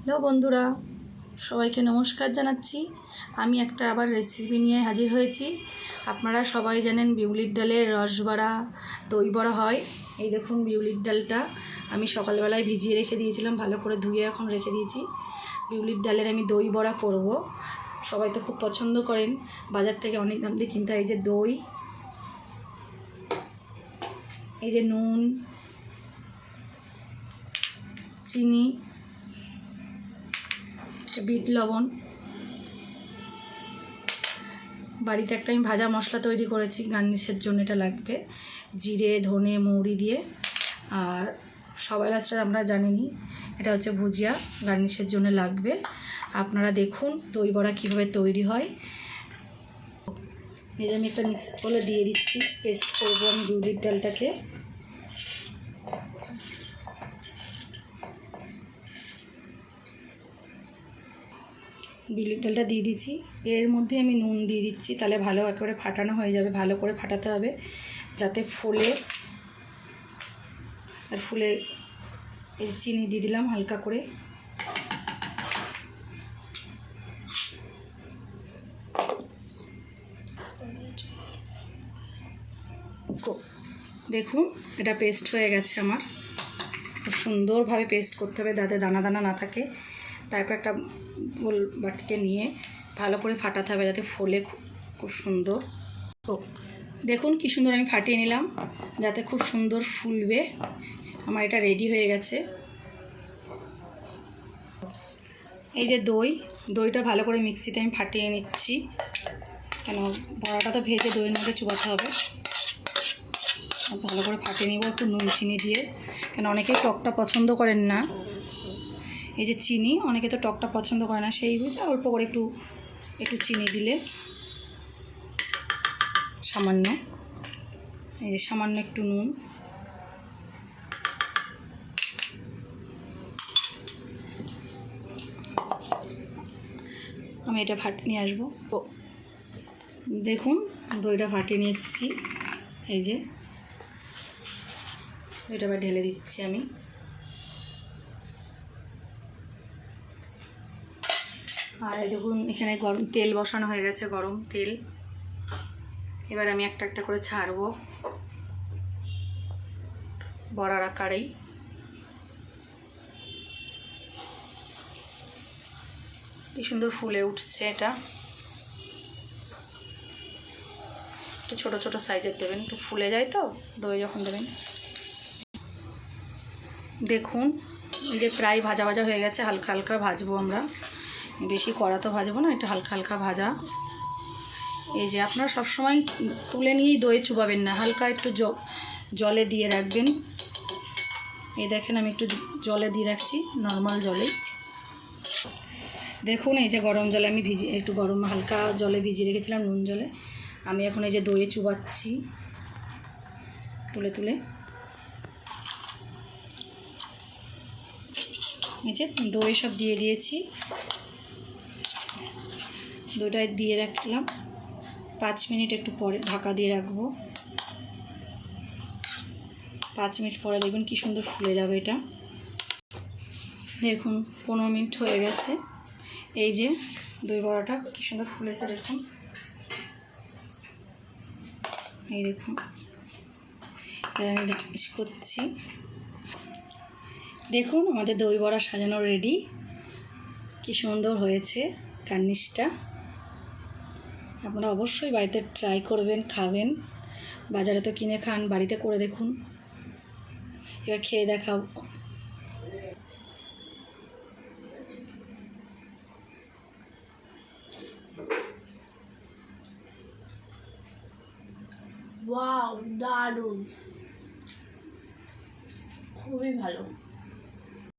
Hello বন্ধুরা, সবাইকে নমস্কার জানাচ্ছি। আমি একটা আবার রেসিপি নিয়ে হাজির হয়েছি। আপনারা সবাই জানেন বিউলির ডালের রসবড়া, দই বড়া হয়। এই দেখুন বিউলির ডালটা আমি সকালবেলায় ভিজিয়ে রেখে দিয়েছিলাম, ভালো করে ধুয়ে এখন রেখে দিয়েছি। বিউলির ডালের আমি দই বড়া করব। সবাই তো খুব পছন্দ করেন, বাজার থেকে অনেক দাম দিয়ে কিনতে হয়। এই যে দই, এই যে নুন, চিনি, বিট লবণ। বাড়িতে একটা আমি ভাজা মশলা তৈরি করেছি, গার্নিশের জন্য এটা লাগবে। জিরে, ধনে, মৌরি দিয়ে। আর সবাই লাস্টে আমরা জানিনি, এটা হচ্ছে ভুজিয়া, গার্নিশের জন্য লাগবে। আপনারা দেখুন দই বড়া কীভাবে তৈরি হয়। এই যে আমি একটা মিক্স করে দিয়ে দিচ্ছি, পেস্ট করবো আমি বিউলির ডালটাকে। বিউলির ডালটা দিয়ে দিচ্ছি, এর মধ্যে আমি নুন দিয়ে দিচ্ছি, তাহলে ভালো একেবারে ফাটানো হয়ে যাবে। ভালো করে ফাটাতে হবে যাতে ফুলে। আর ফুলে এই চিনি দিয়ে দিলাম হালকা করে। দেখুন এটা পেস্ট হয়ে গেছে আমার। খুব সুন্দরভাবে পেস্ট করতে হবে যাতে দানা দানা না থাকে। তারপর একটা গোল বাটিতে নিয়ে ভালো করে ফাটাতে হবে যাতে ফোলে খুব সুন্দর। দেখুন কি সুন্দর আমি ফাটিয়ে নিলাম যাতে খুব সুন্দর ফুলবে। আমার এটা রেডি হয়ে গেছে। এই যে দইটা ভালো করে মিক্সিতে আমি ফাটিয়ে নিচ্ছি, কেন বড়াটা তো ভেজে দইয়ের মধ্যে চুবাতে হবে। ভালো করে ফাটিয়ে নিব একটু নুন চিনি দিয়ে, কেন অনেকেই টকটা পছন্দ করেন না। এই যে চিনি, অনেকে তো টকটা পছন্দ করে না, সেই বুঝে অল্প করে একটু চিনি দিলে, সামান্য, এই যে সামান্য একটু নুন। আমি এটা ফাটিয়ে নিয়ে আসবো। দেখুন দইটা ফাটিয়ে নিয়ে এসেছি। এই যে এটা আবার ঢেলে দিচ্ছি আমি। আর দেখুন এখানে গরম তেল বসানো হয়ে গেছে, গরম তেল। এবার আমি একটা একটা করে ছাড়বো বড়ার আকারেই। কি সুন্দর ফুলে উঠছে। এটা একটু ছোটো ছোটো সাইজের দেবেন, একটু ফুলে যায় তো দই যখন দেবেন। দেখুন এই যে প্রায় ভাজা ভাজা হয়ে গেছে, হালকা হালকা ভাজবো আমরা, বেশি কড়া তো ভাজবো না, একটু হালকা হালকা ভাজা। এই যে আপনারা সবসময় তুলে নিয়েই দই চুবাবেন না, হালকা একটু জলে দিয়ে রাখবেন। এই দেখেন আমি একটু জলে দিয়ে রাখছি, নর্মাল জলে। দেখুন এই যে গরম জলে আমি একটু গরম হালকা জলে ভিজিয়ে রেখেছিলাম, নুন জলে। আমি এখন এই যে দইয়ে চুবাচ্ছি তুলে তুলে। এই যে দই সব দিয়ে দিয়েছি, দইটা দিয়ে রাখলাম 5 মিনিট, একটু পরে ঢাকা দিয়ে রাখবো। 5 মিনিট পরে দেখবেন কি সুন্দর ফুলে যাবে এটা। দেখুন 15 মিনিট হয়ে গেছে। এই যে দই বড়াটা কি সুন্দর ফুলেছে দেখুন। এই দেখুন আমি করছি। দেখুন আমাদের দই বড়া সাজানো রেডি। কি সুন্দর হয়েছে গার্নিশটা। আপনারা অবশ্যই বাড়িতে ট্রাই করবেন, খাবেন। বাজারে তো কিনে খান, বাড়িতে করে দেখুন। এবার খেয়ে দেখাবো। ওয়াও, দারুণ, খুবই ভালো।